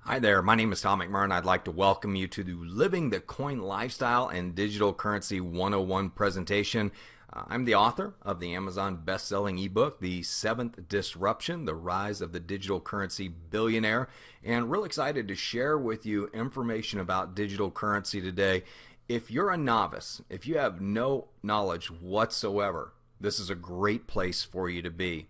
Hi there, my name is Tom McMurrin. I'd like to welcome you to the Living the Coin Lifestyle and Digital Currency 101 presentation. I'm the author of the Amazon best-selling ebook, The Seventh Disruption, The Rise of the Digital Currency Billionaire, and real excited to share with you information about digital currency today. If you're a novice, if you have no knowledge whatsoever, this is a great place for you to be.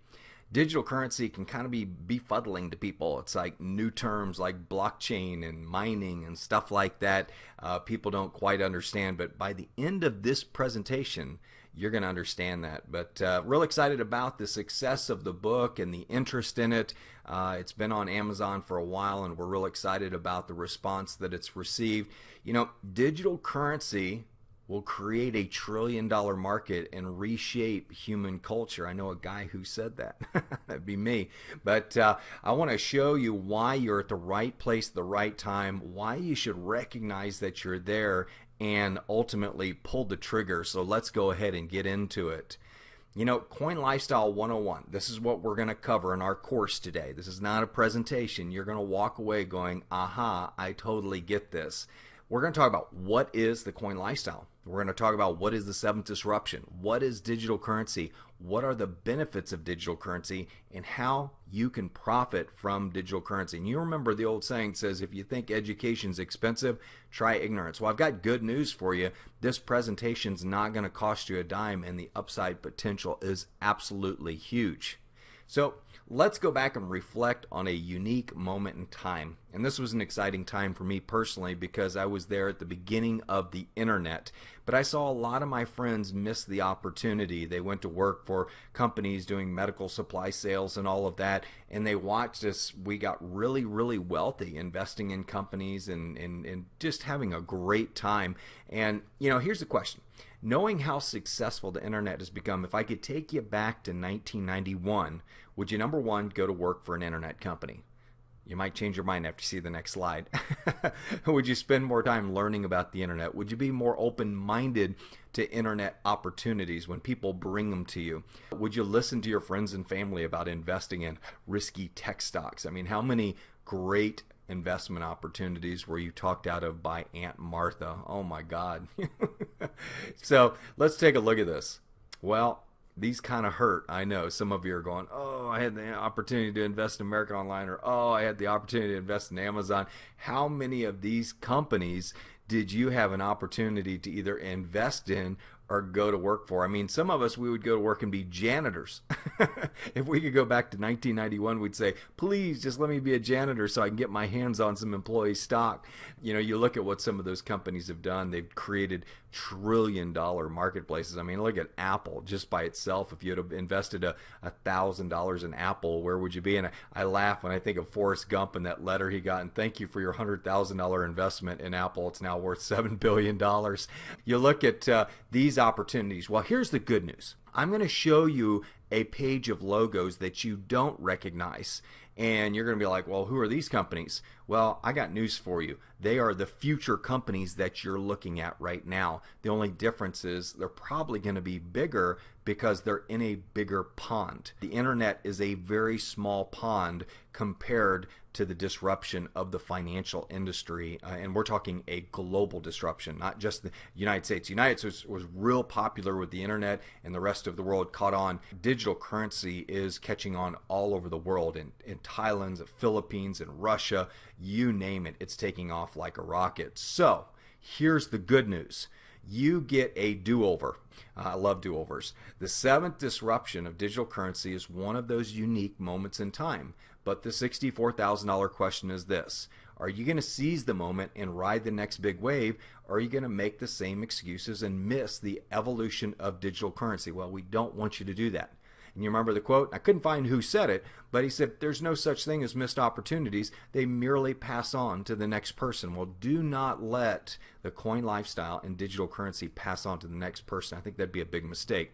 Digital currency can kind of be befuddling to people. It's like new terms like blockchain and mining and stuff like that. People don't quite understand, but by the end of this presentation, you're going to understand that. But real excited about the success of the book and the interest in it. It's been on Amazon for a while, and we're real excited about the response that it's received. You know, digital currency will create a $1 trillion market and reshape human culture. I know a guy who said that. That'd be me. But I want to show you why you're at the right place at the right time, why you should recognize that you're there, and ultimately pull the trigger. So let's go ahead and get into it. You know, Coin Lifestyle 101, this is what we're going to cover in our course today. This is not a presentation. You're going to walk away going, aha, I totally get this. We're going to talk about what is the coin lifestyle. We're going to talk about what is the seventh disruption, what is digital currency, what are the benefits of digital currency, and how you can profit from digital currency. And you remember the old saying says, if you think education's expensive, try ignorance. Well, I've got good news for you. This presentation's not going to cost you a dime, and the upside potential is absolutely huge. So let's go back and reflect on a unique moment in time. And this was an exciting time for me personally because I was there at the beginning of the internet. But I saw a lot of my friends miss the opportunity. They went to work for companies doing medical supply sales and all of that. And they watched us. We got really, really wealthy investing in companies and just having a great time. And, you know, here's the question. Knowing how successful the internet has become, if I could take you back to 1991, would you, number one, go to work for an internet company? You might change your mind after you see the next slide. Would you spend more time learning about the internet? Would you be more open-minded to internet opportunities when people bring them to you? Would you listen to your friends and family about investing in risky tech stocks? I mean, how many great investment opportunities were you talked out of by Aunt Martha? Oh my God. So let's take a look at this. Well, these kind of hurt. I know some of you are going, oh, I had the opportunity to invest in American Online, or oh, I had the opportunity to invest in Amazon. How many of these companies did you have an opportunity to either invest in or go to work for? I mean, some of us, we would go to work and be janitors. If we could go back to 1991, we'd say, please just let me be a janitor so I can get my hands on some employee stock. You know, you look at what some of those companies have done. They've created trillion-dollar marketplaces. I mean, look at Apple just by itself. If you had invested $1,000 in Apple, where would you be? And I laugh when I think of Forrest Gump and that letter he got, and thank you for your $100,000 investment in Apple. It's now worth $7 billion. You look at these opportunities. Well, here's the good news. I'm going to show you a page of logos that you don't recognize. And you're going to be like, well, who are these companies? Well, I got news for you. They are the future companies that you're looking at right now. The only difference is they're probably going to be bigger because they're in a bigger pond. The internet is a very small pond compared to the disruption of the financial industry. And we're talking a global disruption, not just the United States. The United States was real popular with the internet, and the rest of the world caught on. Digital currency is catching on all over the world, in Thailand, the Philippines, and Russia, you name it, it's taking off like a rocket. So here's the good news. You get a do-over. I love do-overs. The seventh disruption of digital currency is one of those unique moments in time. But the $64,000 question is this. Are you going to seize the moment and ride the next big wave, or are you going to make the same excuses and miss the evolution of digital currency? Well, we don't want you to do that. And you remember the quote? I couldn't find who said it, but he said, there's no such thing as missed opportunities. They merely pass on to the next person. Well, do not let the coin lifestyle and digital currency pass on to the next person. I think that'd be a big mistake.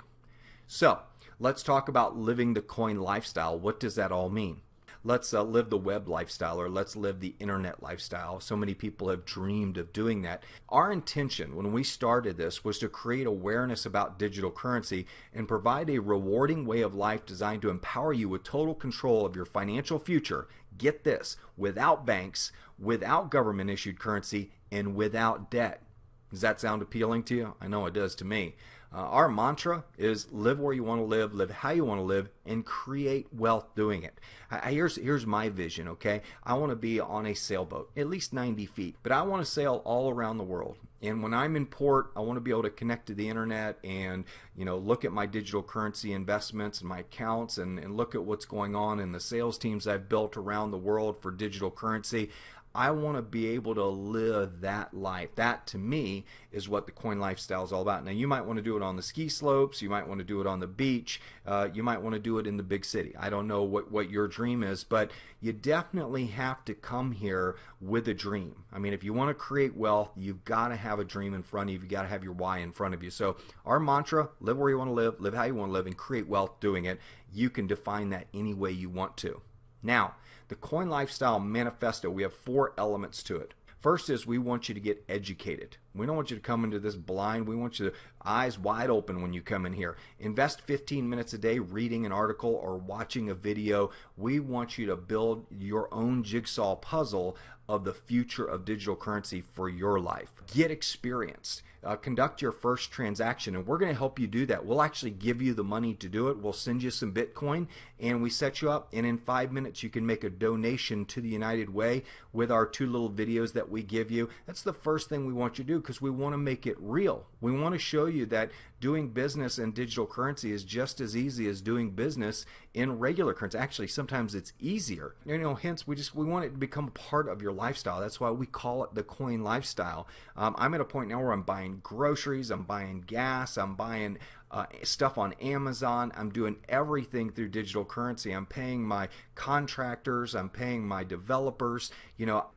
So let's talk about living the coin lifestyle. What does that all mean? Let's live the web lifestyle, or let's live the internet lifestyle. So many people have dreamed of doing that. Our intention when we started this was to create awareness about digital currency and provide a rewarding way of life designed to empower you with total control of your financial future, get this, without banks, without government issued currency, and without debt. Does that sound appealing to you? I know it does to me. Our mantra is live where you want to live how you want to live, and create wealth doing it. Here's my vision, okay? I want to be on a sailboat, at least 90 feet, but I want to sail all around the world. And when I'm in port, I want to be able to connect to the internet and, look at my digital currency investments and my accounts and look at what's going on in the sales teams I've built around the world for digital currency. I want to be able to live that life. That, to me, is what the coin lifestyle is all about. Now, you might want to do it on the ski slopes. You might want to do it on the beach. You might want to do it in the big city. I don't know what your dream is, but you definitely have to come here with a dream. I mean, if you want to create wealth, you've got to have a dream in front of you. You've got to have your why in front of you. So our mantra, live where you want to live how you want to live, and create wealth doing it. You can define that any way you want to. Now, the Coin Lifestyle Manifesto, we have 4 elements to it. First is we want you to get educated. We don't want you to come into this blind. We want you to eyes wide open when you come in here. Invest 15 minutes a day reading an article or watching a video. We want you to build your own jigsaw puzzle of the future of digital currency for your life. Get experienced. Conduct your first transaction, and we're going to help you do that. We'll actually give you the money to do it. We'll send you some Bitcoin, and we set you up, and in 5 minutes you can make a donation to the United Way with our 2 little videos that we give you. That's the first thing we want you to do, because we want to make it real. We want to show you that doing business in digital currency is just as easy as doing business in regular currency. Actually, sometimes it's easier. Hence we want it to become part of your lifestyle. That's why we call it the coin lifestyle. I'm at a point now where I'm buying groceries, I'm buying gas, I'm buying stuff on Amazon. I'm doing everything through digital currency. I'm paying my contractors, I'm paying my developers.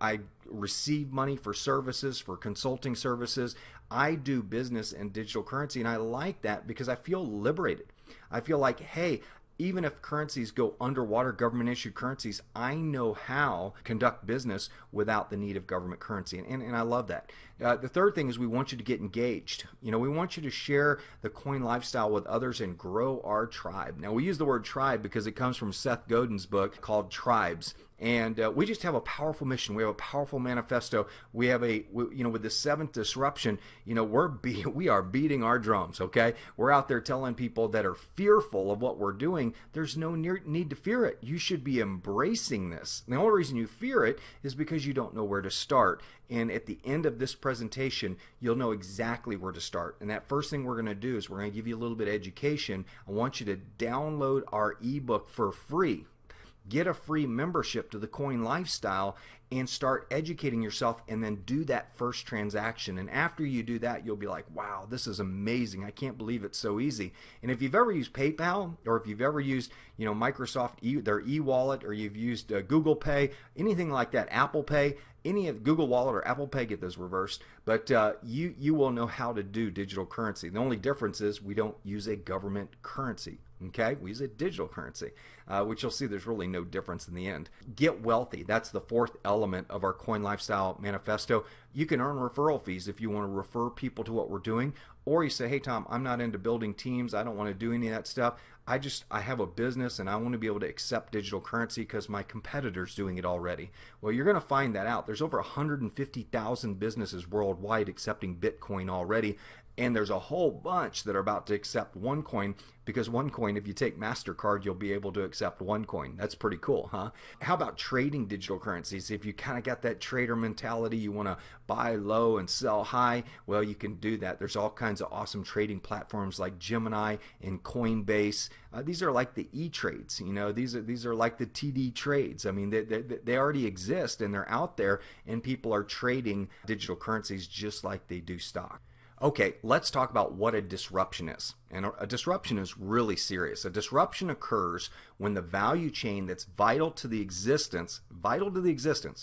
I receive money for services, for consulting services. I do business in digital currency, and I like that because I feel liberated. I feel like, hey, even if currencies go underwater, government issued currencies, I know how to conduct business without the need of government currency. And I love that. The third thing is we want you to get engaged. We want you to share the coin lifestyle with others and grow our tribe. Now, we use the word tribe because it comes from Seth Godin's book called Tribes. And we just have a powerful mission. We have a powerful manifesto. We have with the 7th disruption, we are beating our drums, okay? We're out there telling people that are fearful of what we're doing, there's no need to fear it. You should be embracing this. And the only reason you fear it is because you don't know where to start. And at the end of this presentation, you'll know exactly where to start. And that first thing we're going to do is we're going to give you a little bit of education. I want you to download our ebook for free. Get a free membership to the Coin Lifestyle and start educating yourself, and then do that first transaction. And after you do that, you'll be like, wow, this is amazing. I can't believe it's so easy. And if you've ever used PayPal, or if you've ever used Microsoft, their e-wallet, or you've used Google Pay, anything like that, Apple Pay, any of Google Wallet or Apple Pay, get those reversed, but you will know how to do digital currency. The only difference is we don't use a government currency. Okay, we use a digital currency, which you'll see there's really no difference in the end. Get wealthy. That's the 4th element of our Coin Lifestyle Manifesto. You can earn referral fees if you want to refer people to what we're doing, or you say, hey Tom, I'm not into building teams. I don't want to do any of that stuff. I have a business and I want to be able to accept digital currency because my competitor's doing it already. Well, you're going to find that out. There's over 150,000 businesses worldwide accepting Bitcoin already. And there's a whole bunch that are about to accept OneCoin, because OneCoin, if you take MasterCard, you'll be able to accept OneCoin. That's pretty cool, huh? How about trading digital currencies? If you kind of got that trader mentality, you want to buy low and sell high, well, you can do that. There's all kinds of awesome trading platforms like Gemini and Coinbase. These are like the E-Trades. These are like the TD trades. I mean, they already exist and they're out there, and people are trading digital currencies just like they do stock. Okay, let's talk about what a disruption is. And a disruption is really serious. A disruption occurs when the value chain that's vital to the existence,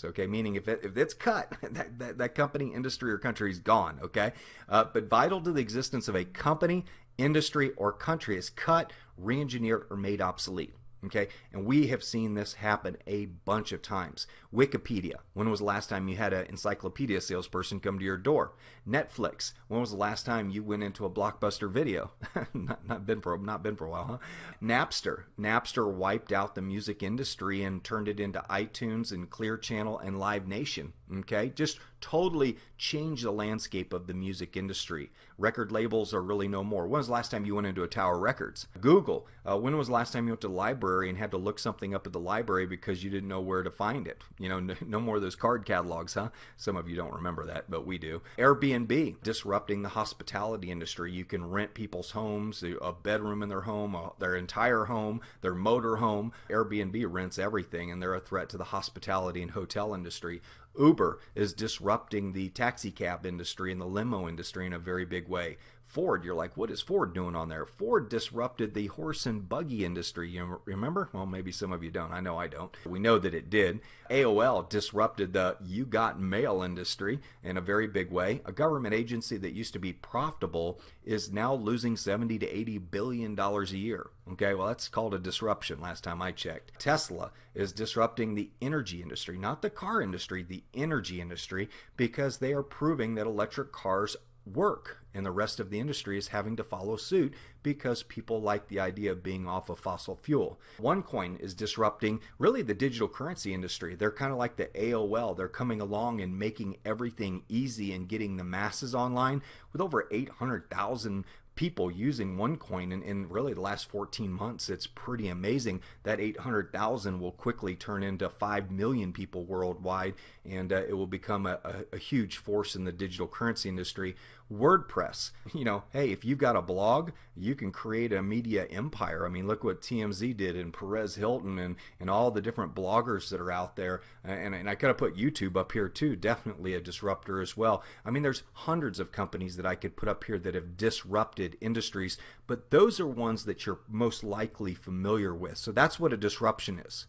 okay, meaning if it's cut, that company, industry, or country is gone, okay? But vital to the existence of a company, industry, or country is cut, re-engineered, or made obsolete. Okay, and we have seen this happen a bunch of times. Wikipedia, when was the last time you had an encyclopedia salesperson come to your door? Netflix, when was the last time you went into a Blockbuster Video? not been for a while, huh? Napster wiped out the music industry and turned it into iTunes and Clear Channel and Live Nation. Okay, just totally changed the landscape of the music industry. Record labels are really no more. When was the last time you went into a Tower Records? Google, when was the last time you went to the library and had to look something up at the library because you didn't know where to find it? You know, no more of those card catalogs, huh? Some of you don't remember that, but we do. Airbnb, disrupting the hospitality industry. You can rent people's homes, a bedroom in their home, their entire home, their motor home. Airbnb rents everything, and they're a threat to the hospitality and hotel industry. Uber is disrupting the taxi cab industry and the limo industry in a very big way. Ford, you're like, what is Ford doing on there? Ford disrupted the horse and buggy industry. You remember? Well, maybe some of you don't. I know I don't. We know that it did. AOL disrupted the you got mail industry in a very big way. A government agency that used to be profitable is now losing $70 to $80 billion a year. Okay, well, that's called a disruption last time I checked. Tesla is disrupting the energy industry, not the car industry, the energy industry, because they are proving that electric cars work, and the rest of the industry is having to follow suit because people like the idea of being off of fossil fuel. OneCoin is disrupting really the digital currency industry. They're kind of like the AOL. They're coming along and making everything easy and getting the masses online with over 800,000 people using OneCoin in really the last 14 months. It's pretty amazing. That 800,000 will quickly turn into 5 million people worldwide, and it will become a huge force in the digital currency industry. WordPress, you know, hey, if you've got a blog, you can create a media empire. I mean, look what TMZ did and Perez Hilton and all the different bloggers that are out there. And I could have put YouTube up here too, definitely a disruptor as well. I mean, there's hundreds of companies that I could put up here that have disrupted industries, but those are ones that you're most likely familiar with. So that's what a disruption is.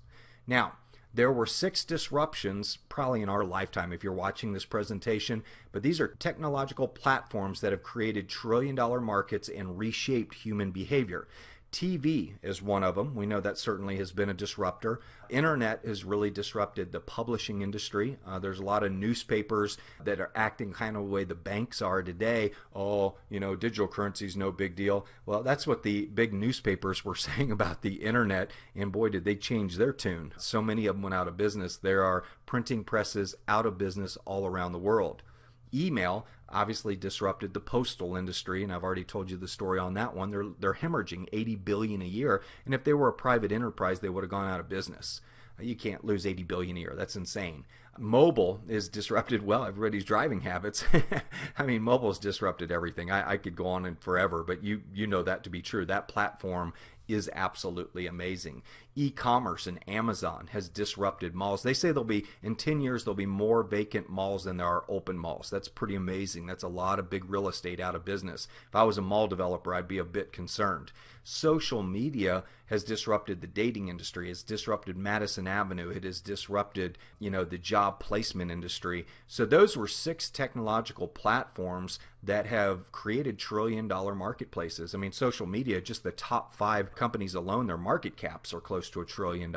Now, there were 6 disruptions probably in our lifetime if you're watching this presentation, but these are technological platforms that have created trillion-dollar markets and reshaped human behavior. TV is one of them. We know that certainly has been a disruptor. Internet has really disrupted the publishing industry. There's a lot of newspapers that are acting kind of the way the banks are today. Oh, you know, digital currency is no big deal. Well, that's what the big newspapers were saying about the internet, and boy, did they change their tune. So many of them went out of business. There are printing presses out of business all around the world. Email obviously disrupted the postal industry, and I've already told you the story on that one. They're hemorrhaging $80 billion a year, and if they were a private enterprise, they would have gone out of business. You can't lose $80 billion a year. That's insane. Mobile is disrupted, well, everybody's driving habits. I mean, mobile's disrupted everything. I could go on and forever, but you know that to be true. That platform is absolutely amazing. E-commerce and Amazon has disrupted malls. They say in 10 years there'll be more vacant malls than there are open malls. That's pretty amazing. That's a lot of big real estate out of business. If I was a mall developer, I'd be a bit concerned. Social media has disrupted the dating industry. It's disrupted Madison Avenue. It has disrupted, the job placement industry. So those were 6 technological platforms that have created trillion-dollar marketplaces. I mean, social media, just the top 5 companies alone, their market caps are close to $1 trillion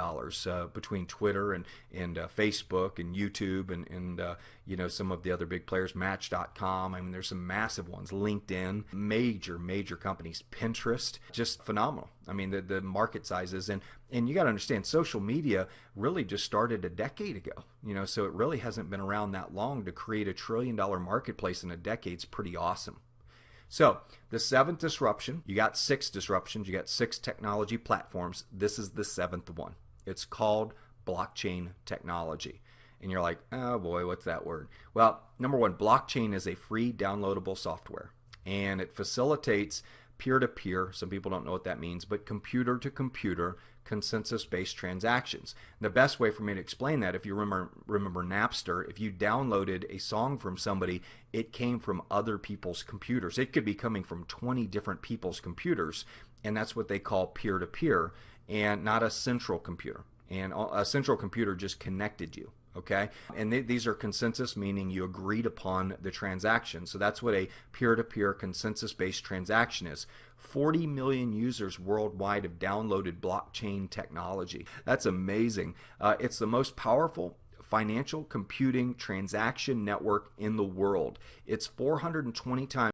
between Twitter and Facebook and YouTube and some of the other big players, Match.com. I mean, there's some massive ones. LinkedIn, major companies. Pinterest, just phenomenal. I mean, the market sizes, and you got to understand, social media really just started a decade ago. So it really hasn't been around that long to create $1 trillion marketplace in a decade. It's pretty awesome. So the 7th disruption, you got 6 disruptions, you got 6 technology platforms. This is the 7th one. It's called blockchain technology. And you're like, oh boy, what's that word? Well, number one, blockchain is a free downloadable software, and it facilitates peer-to-peer, some people don't know what that means, but computer-to-computer consensus-based transactions. The best way for me to explain that, if you remember Napster, if you downloaded a song from somebody, it came from other people's computers. It could be coming from 20 different people's computers, and that's what they call peer-to-peer, and not a central computer. And a central computer just connected you. Okay, and these are consensus, meaning you agreed upon the transaction. So that's what a peer-to-peer consensus-based transaction is. 40 million users worldwide have downloaded blockchain technology. That's amazing. It's the most powerful financial computing transaction network in the world. It's 420 times